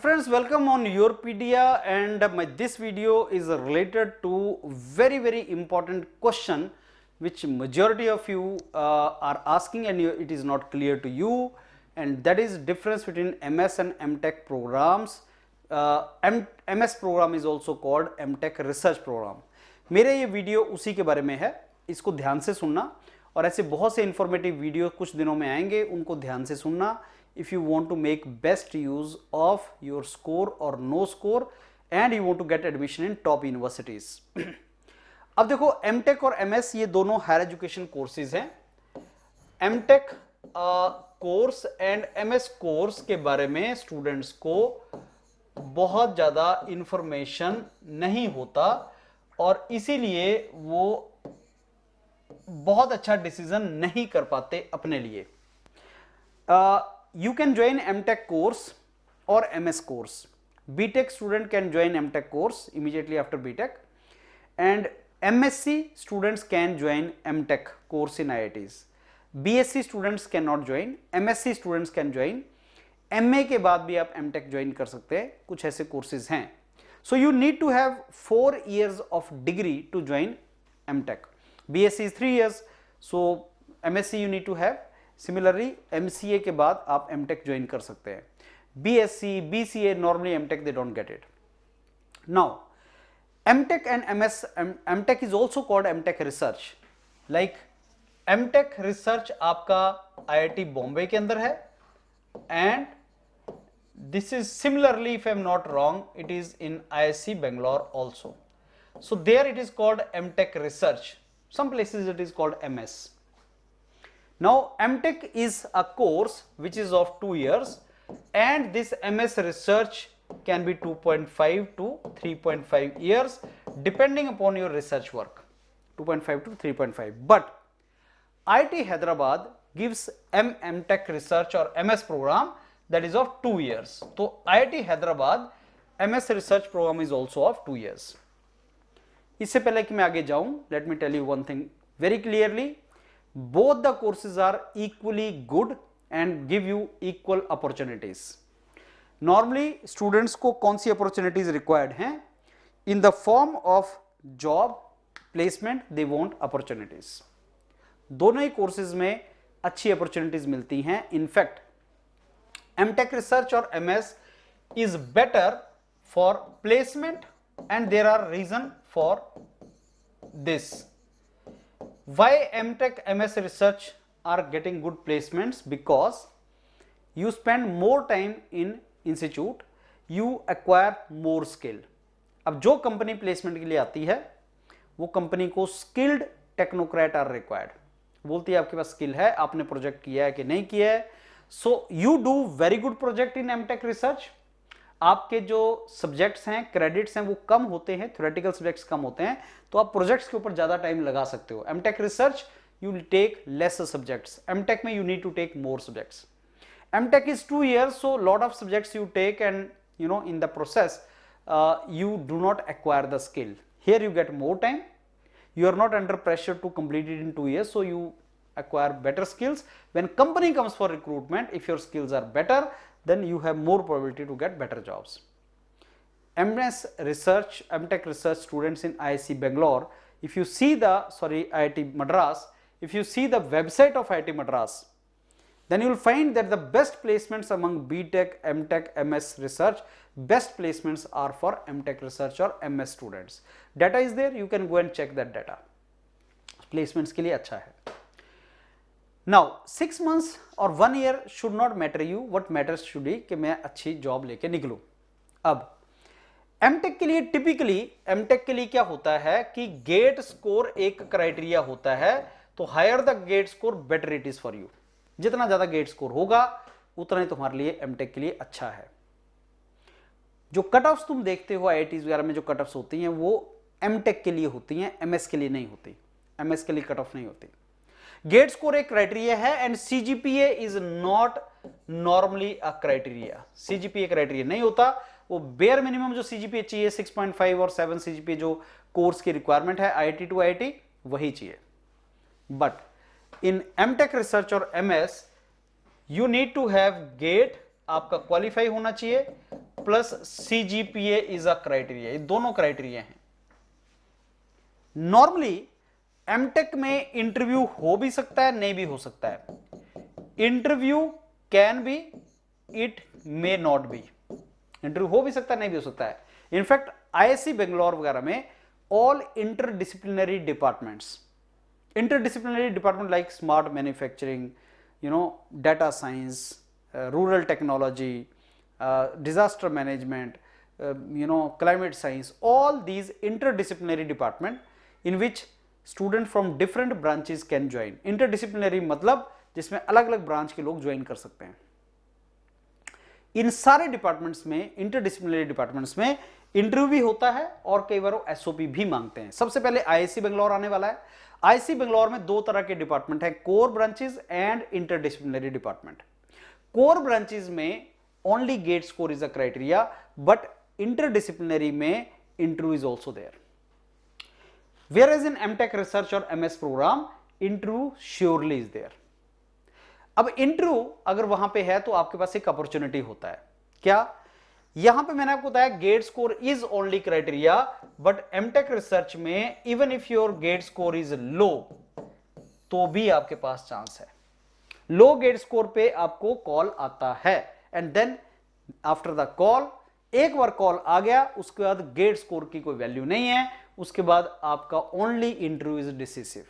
friends, welcome on Yourpedia, and this video is related to very important question which majority of you are asking, and it is not clear to you, and that is difference between MS and MTech programs. MS program is also called MTech research program. मेरा ये video उसी के बारे में है, इसको ध्यान से सुनना, और ऐसे बहुत से इंफॉर्मेटिव वीडियो कुछ दिनों में आएंगे, उनको ध्यान से सुनना if you want to make best use of your score or no score and you want to get admission in top universities. अब देखो MTech और MS ये दोनों हायर एजुकेशन कोर्सेज हैं. MTech course and MS course के बारे में students को बहुत ज़्यादा इंफॉर्मेशन नहीं होता और इसीलिए वो बहुत अच्छा डिसीजन नहीं कर पाते अपने लिए. You can join MTech course or MS course. BTech student can join MTech course immediately after BTech, and MSc students can join MTech course in IITs. BSc students cannot join, MSc students can join. MA के बाद भी आप MTech join कर सकते हैं, कुछ ऐसे courses हैं. So you need to have 4 years of degree to join MTech. BSc is 3 years, so MSc you need to have. Similarly MCA के बाद आप MTech ज्वाइन कर सकते हैं. BSc, BCA, normally MTech they don't get it. Now MTech and MS, MTech is also called MTech research. Like MTech research आपका IIT Bombay के अंदर है, and this is similarly, if I am not wrong, it is in IISc Bangalore also. So there it is called MTech research. Some places it is called MS. Now MTech is a course which is of 2 years, and this MS research can be 2.5 to 3.5 years depending upon your research work. 2.5 to 3.5. But IIT Hyderabad gives MTech research or MS program that is of 2 years. So IIT Hyderabad MS research program is also of 2 years. इससे पहले कि मैं आगे जाऊं, let me tell you one thing very clearly. Both the courses are equally good and give you equal opportunities. Normally students को कौन सी opportunities required हैं? In the form of job placement they want opportunities. दोनों ही courses में अच्छी opportunities मिलती हैं. In fact MTech research और MS is better for placement, and there are reason for this. Why MTech MS research are getting good placements? Because you spend more time in institute, you acquire more skill. अब जो company placement के लिए आती है वो company को skilled technocrat are required. बोलती है आपके पास स्किल है, आपने प्रोजेक्ट किया है कि नहीं किया है. So you do very good project in MTech research. आपके जो सब्जेक्ट्स हैं, क्रेडिट्स हैं, वो कम होते हैं, थ्योरेटिकल सब्जेक्ट्स कम होते हैं, तो आप प्रोजेक्ट्स के ऊपर ज्यादा टाइम लगा सकते हो. MTech research you will take less subjects. MTech में you need to take more subjects. MTech is 2 years, so lot of subjects you take, and you know in the process you do not acquire the skill. Here you get more time, you are not under pressure to complete it in 2 years, so you acquire better skills. When company comes for recruitment, if your skills are better, then you have more probability to get better jobs. MS research, MTech research students in IISc Bangalore, if you see the, IIT Madras, if you see the website of IIT Madras, then you will find that the best placements among BTech, MTech, MS research, best placements are for MTech research or MS students. Data is there, you can go and check that data. Placements के लिए अच्छा है. Now 6 months or 1 year should not matter you. What matters should be कि मैं अच्छी job लेके निकलूं. अब MTech के लिए टिपिकली MTech के लिए क्या होता है कि गेट स्कोर एक क्राइटेरिया होता है. तो higher the gate score better it is for you. जितना ज्यादा गेट स्कोर होगा उतना ही तुम्हारे लिए MTech के लिए अच्छा है. जो कट ऑफ्स तुम देखते हो IITs वगैरह में, जो कट ऑफ्स होती हैं वो MTech के लिए होती हैं, MS के लिए नहीं होती. MS के लिए कट ऑफ नहीं होती. गेट स्कोर एक क्राइटेरिया है, and CGPA is not normally a criteria. CGPA criteria नहीं होता. वो बेयर मिनिमम जो CGPA चाहिए 6.5 और 7 CGPA जो कोर्स की रिक्वायरमेंट है IIT to IIT, वही चाहिए. बट इन MTech रिसर्च और MS you need to have GATE, आपका क्वालिफाई होना चाहिए, plus CGPA is a criteria, ये दोनों क्राइटेरिया हैं। नॉर्मली एमटेक में इंटरव्यू हो भी सकता है, नहीं भी हो सकता है। Interview can be, it may not be. Interview हो भी सकता है, नहीं भी हो सकता है। इनफैक्ट IISc बेंगलोर वगैरह में all interdisciplinary departments, interdisciplinary department like smart manufacturing, data science, rural technology, disaster management, climate science, all these interdisciplinary department in which student from different branches can join. Interdisciplinary मतलब जिसमें अलग अलग branch के लोग join कर सकते हैं। इन सारे डिपार्टमेंट्स में, इंटरडिसिप्लिनरी डिपार्टमेंट्स में इंटरव्यू भी होता है और कई बार SOP भी मांगते हैं। सबसे पहले IISc बेंगलोर आने वाला है। IISc बेंगलोर में दो तरह के डिपार्टमेंट है, core branches and interdisciplinary department. Core branches में only GATE score is a criteria, but interdisciplinary में interview is also there. Whereas in MTech research और MS program interview surely is there. अब interview अगर वहां पे है तो आपके पास एक अपॉर्चुनिटी होता है। क्या? यहां पे मैंने आपको बताया GATE score is only criteria, but MTech research में even if your GATE score is low तो भी आपके पास चांस है। लो गेट स्कोर पे आपको कॉल आता है and then after the call, एक बार कॉल आ गया उसके बाद गेट स्कोर की कोई वैल्यू नहीं है, उसके बाद आपका only interview is decisive.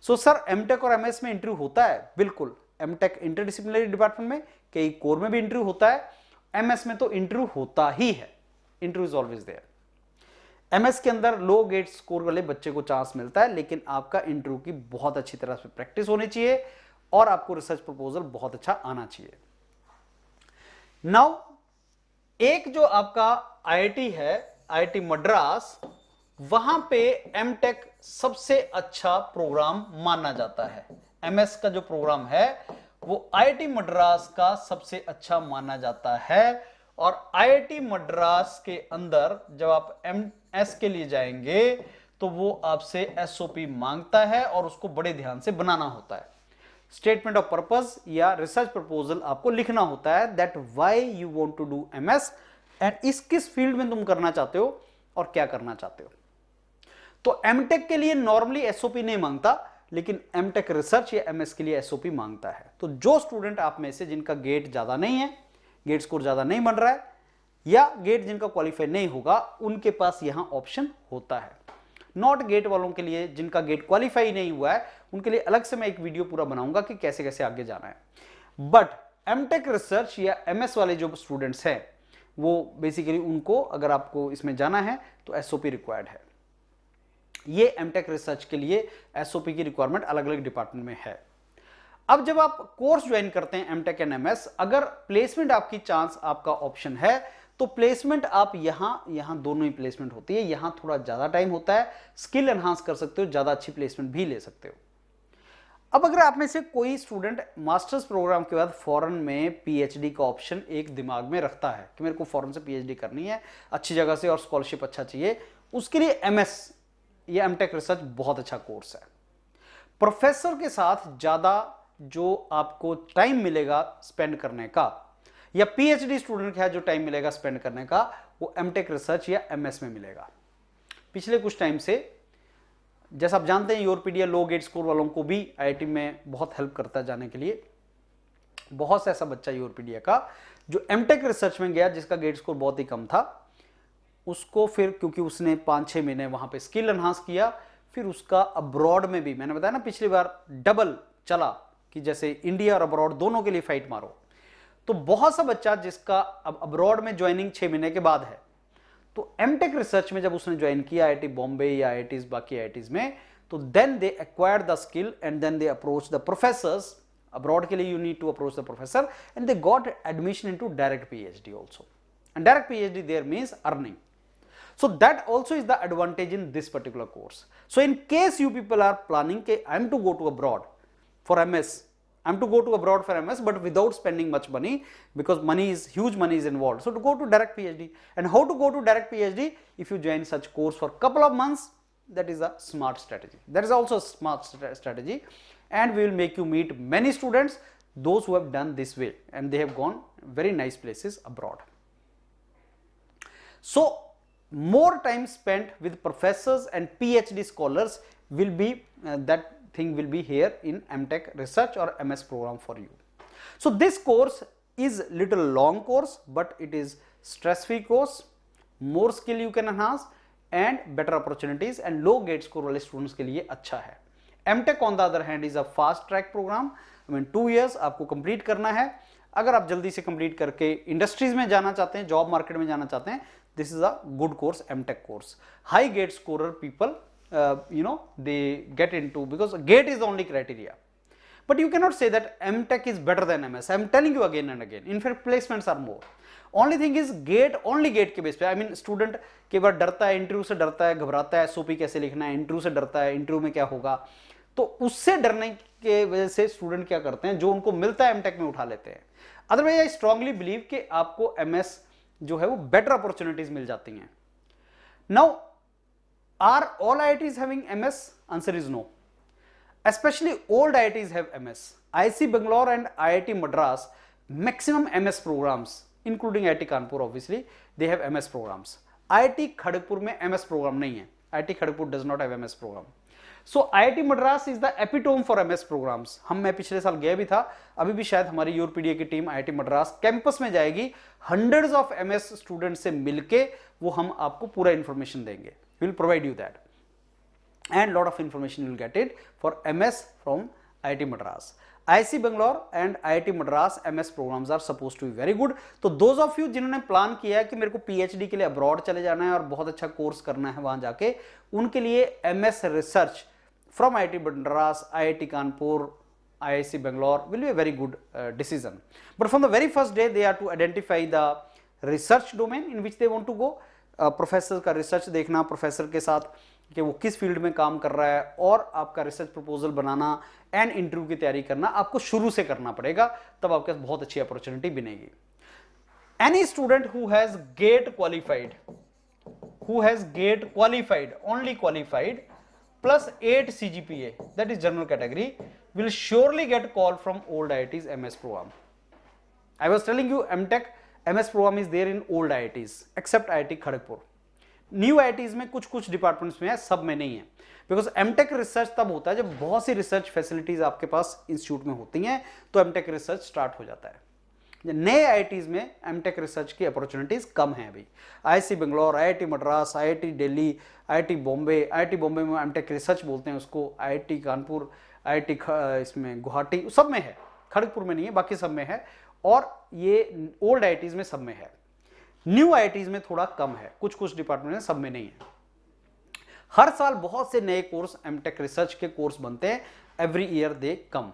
So sir MTech और एमएस में इंटरव्यू होता है? बिल्कुल। एमटेक इंटरडिसिप्लिनरी डिपार्टमेंट में, कई कोर में भी इंटरव्यू होता है। एमएस में तो इंटरव्यू होता ही है, interview is always there. MS के अंदर लो गेट स्कोर वाले बच्चे को चांस मिलता है, लेकिन आपका इंटरव्यू की बहुत अच्छी तरह से प्रैक्टिस होनी चाहिए और आपको रिसर्च प्रपोजल बहुत अच्छा आना चाहिए। नाउ एक जो आपका आईआईटी है, आईआईटी मद्रास, वहां पे एमटेक सबसे अच्छा प्रोग्राम माना जाता है। एमएस का जो प्रोग्राम है वो आईआईटी मद्रास का सबसे अच्छा माना जाता है। और आईआईटी मद्रास के अंदर जब आप एमएस के लिए जाएंगे तो वो आपसे एसओपी मांगता है और उसको बड़े ध्यान से बनाना होता है। स्टेटमेंट ऑफ पर्पस या रिसर्च प्रपोजल आपको लिखना होता है, that why you want to do MS and इस किस फील्ड में तुम करना चाहते हो और क्या करना चाहते हो। तो एमटेक के लिए नॉर्मली एसओपी नहीं मांगता, लेकिन एमटेक रिसर्च या एमएस के लिए एसओपी मांगता है। तो जो स्टूडेंट आप में से जिनका गेट ज्यादा नहीं है, गेट स्कोर ज्यादा नहीं बन रहा है, या गेट जिनका क्वालिफाई नहीं होगा, उनके पास यहां ऑप्शन होता है। नॉट गेट वालों के लिए, जिनका गेट क्वालिफाई नहीं हुआ है, उनके लिए अलग से मैं एक वीडियो पूरा बनाऊंगा कि कैसे कैसे आगे जाना है। बट एमटेक रिसर्च या एमएस वाले जो स्टूडेंट्स हैं, वो बेसिकली उनको अगर आपको इसमें जाना है तो एसओपी रिक्वायर्ड है। ये एमटेक रिसर्च के लिए एसओपी की रिक्वायरमेंट अलग अलग डिपार्टमेंट में है। अब जब आप कोर्स ज्वाइन करते हैं एमटेक एंड एमएस, अगर प्लेसमेंट आपकी चांस, आपका ऑप्शन है, तो प्लेसमेंट आप यहां दोनों ही प्लेसमेंट होती है। यहां थोड़ा ज्यादा टाइम होता है, स्किल एनहांस कर सकते हो, ज्यादा अच्छी प्लेसमेंट भी ले सकते हो। अब अगर आप में से कोई स्टूडेंट मास्टर्स प्रोग्राम के बाद फॉरेन में पीएचडी का ऑप्शन एक दिमाग में रखता है कि मेरे को फॉरेन से पीएचडी करनी है, अच्छी जगह से और स्कॉलरशिप अच्छा चाहिए, उसके लिए एमएस या एमटेक रिसर्च बहुत अच्छा कोर्स है। प्रोफेसर के साथ ज्यादा जो आपको टाइम मिलेगा स्पेंड करने का, या पीएचडी स्टूडेंट का जो टाइम मिलेगा स्पेंड करने का, वो एमटेक रिसर्च या एमएस में मिलेगा। पिछले कुछ टाइम से, जैसा आप जानते हैं, यूरोपीडिया लो गेट स्कोर वालों को भी आईआईटी में बहुत हेल्प करता है जाने के लिए। बहुत सा ऐसा बच्चा यूरोपीडिया का जो एमटेक रिसर्च में गया, जिसका गेट स्कोर बहुत ही कम था, उसको फिर क्योंकि उसने 5-6 महीने वहां पे स्किल एनहांस किया, फिर उसका अब्रॉड में भी, मैंने बताया ना पिछली बार, डबल चला कि जैसे इंडिया और अब्रॉड दोनों के लिए फाइट मारो। तो बहुत सा बच्चा जिसका अब अब्रॉड में ज्वाइनिंग 6 महीने के बाद है, तो एमटेक रिसर्च में जब उसने ज्वाइन किया आईआईटी बॉम्बे या आईआईटीज बाकी आईआईटीज में, तो then they acquired the skill and then they approach the professors. Abroad के लिए you need to approach the professor and they got admission into direct PhD also. And direct PhD there means earning. So that also is the advantage in this particular course. So in case you people are planning that I am to go to abroad for MS, I am to go to abroad for MS, but without spending much money, because money is, huge money is involved. So to go to direct PhD, and how to go to direct PhD? If you join such course for couple of months, that is a smart strategy. That is also a smart strategy, and we will make you meet many students, those who have done this way, and they have gone very nice places abroad. So more time spent with professors and PhD scholars will be that thing will be here in MTech research or MS program for you. So this course is little long course, but it is stress free course, more skill you can enhance and better opportunities and low gate score वाले students के लिए अच्छा है. MTech on the other hand is a fast track program. I mean 2 years आपको complete करना है. अगर आप जल्दी से कंप्लीट करके इंडस्ट्रीज में जाना चाहते हैं, जॉब मार्केट में जाना चाहते हैं, this is a good course, MTech course. High GATE scorer people they get into, because gate is the only criteria, but you cannot say that MTech is better than MS. I'm telling you again and again, in fact placements are more. Only thing is gate, only gate के base पे, I mean student कई बार डरता है, interview से डरता है, घबराता है, SOP कैसे लिखना है, इंटरव्यू से डरता है, इंटरव्यू में क्या होगा, तो उससे डरने के वजह से स्टूडेंट क्या करते हैं, जो उनको मिलता है MTech में उठा लेते हैं. अदरवाइज आई स्ट्रांगली बिलीव कि आपको MS जो है वो बेटर अपॉर्चुनिटीज मिल जाती हैं. Now are all IITs having MS? Answer is no. Especially old IITs have MS. IIT Bangalore and IIT Madras maximum MS programs, including IIT Kanpur obviously, they have MS programs. IIT Kharagpur में MS program नहीं है. IIT Kharagpur does not have MS program. So IIT Madras is the epitome for MS programs. मैं पिछले साल गया भी था, अभी भी शायद हमारी यूरोपीडिया की टीम IIT मद्रास कैंपस में जाएगी, हंड्रेड्स ऑफ MS स्टूडेंट से मिलके वो हम आपको पूरा इंफॉर्मेशन देंगे. We will provide you that. And lot of information you will get it for MS from IIT Madras. IIT Bangalore and IIT Madras MS programs are supposed to be very good. तो those of you जिन्होंने plan किया है कि मेरे को PhD के लिए abroad चले जाना है और बहुत अच्छा कोर्स करना है वहां जाके, उनके लिए MS research from IIT Madras, IIT Kanpur, IIT Bangalore will be a very good decision. But from the very first day they are to identify the research domain in which they want to go. Professor का research देखना, professor के साथ कि वो किस field में काम कर रहा है, और आपका research proposal banana and interview की तैयारी करना आपको शुरू से करना पड़ेगा, तब आपके पास बहुत अच्छी अपॉर्चुनिटी बनेगी. Any student who has GATE qualified, only qualified plus 8 CGPA, that is general category, will surely get call from old IITs MS program. I was telling you MTech MS program is there in old IITs except IIT Kharagpur. New IITs में कुछ कुछ departments में है, सब में नहीं है. Because MTech research तब होता है जब बहुत सी रिसर्च फैसिलिटीज आपके पास इंस्टीट्यूट में होती हैं, तो MTech रिसर्च स्टार्ट हो जाता है. नए IITs में MTech रिसर्च की अपॉर्चुनिटीज कम है अभी. IIT Bangalore, IIT Madras, IIT Delhi, IIT Bombay में MTech रिसर्च बोलते हैं उसको, IIT कानपुर, IIT इसमें गुवाहाटी, सब में है, खड़गपुर में नहीं है, बाकी सब में है, और ये ओल्ड IITs में सब में है. न्यू IITs में थोड़ा कम है, कुछ कुछ डिपार्टमेंट में, सब में नहीं है. हर साल बहुत से नए कोर्स MTech रिसर्च के कोर्स बनते हैं, every year they come.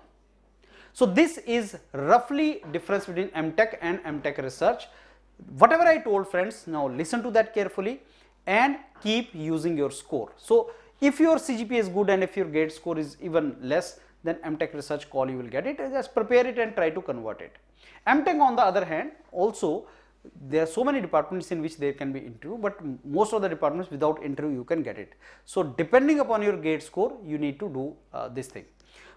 So this is roughly difference between MTech and MTech research. Whatever I told friends, now listen to that carefully and keep using your score. So if your CGPA is good and if your gate score is even less, then MTech research call you will get it. Just prepare it and try to convert it. MTech on the other hand, also there are so many departments in which there can be interview, but most of the departments without interview you can get it. So depending upon your gate score, you need to do this thing.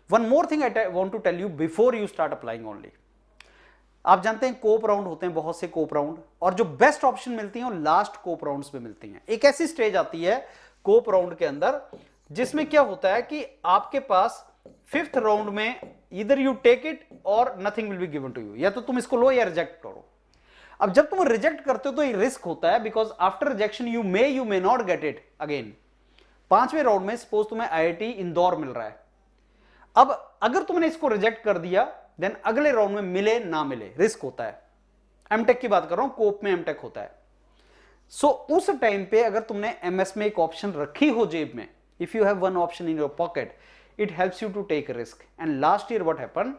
One more thing I want to tell you before you start applying only. आप जानते हैं कोप round होते हैं, बहुत से कोप round, और जो best option मिलती हैं वो लास्ट कोप राउंड्स में मिलती हैं. एक ऐसी स्टेज आती है कोप राउंड के अंदर जिसमें क्या होता है कि आपके पास 5th राउंड में either you take it or nothing will be given to you. या तो तुम इसको लो या रिजेक्ट करो. अब जब तुम रिजेक्ट करते हो तो ये रिस्क होता है, because after rejection you may not get it again. 5वें राउंड में सपोज तुम्हें IIT इंदौर मिल रहा है. अब अगर तुमने इसको रिजेक्ट कर दिया, देन अगले राउंड में मिले ना मिले, रिस्क होता है. MTech की बात कर रहा हूं, कोप में MTech होता है. सो उस टाइम पे अगर तुमने MS में एक ऑप्शन रखी हो जेब में, if you have one option in your pocket, it helps you to take risk. And last year what happened,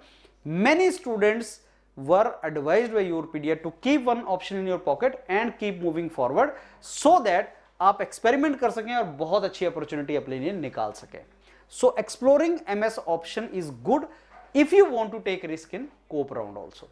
many students were advised by Europedia to keep one option in your pocket and keep moving forward so that आप experiment कर सकें और बहुत अच्छी opportunity अपने लिए निकाल सकें. So exploring MS option is good if you want to take risk in COPE round also.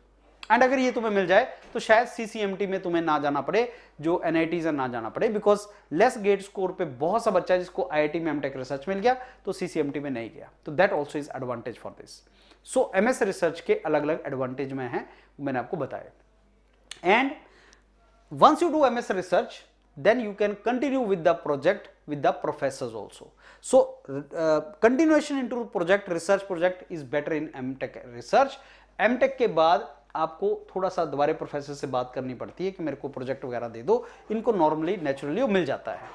And अगर ये तुम्हें मिल जाए तो शायद CCMT में तुम्हें ना जाना पड़े, जो NITs है ना जाना पड़े, बिकॉज लेस गेट स्कोर पे बहुत सा बच्चा जिसको IIT में MTech रिसर्च मिल गया तो CCMT में नहीं गया. तो that also is advantage for this. So MS research के अलग अलग एडवांटेज में हैं, मैंने आपको बताया. And once you do MS research, then you can continue with the project with the professors also. So continuation into project, research project is better in MTech research. MTech के बाद आपको थोड़ा सा दोबारा प्रोफेसर से बात करनी पड़ती है कि मेरे को प्रोजेक्ट वगैरह दे दो, इनको नॉर्मली नेचुरली वो मिल जाता है.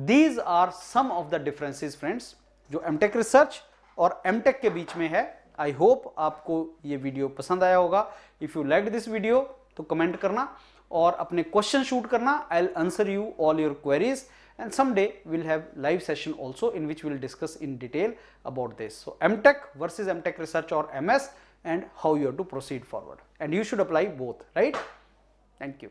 These are some of the differences friends जो MTech रिसर्च और MTech के बीच में है. आई होप आपको ये वीडियो पसंद आया होगा. If you like this video तो कमेंट करना और अपने क्वेश्चन शूट करना. I will answer you all your queries and someday we'll have live session also in which we'll discuss in detail about this. So MTech versus MTech research or MS and how you have to proceed forward, and you should apply both, right? Thank you.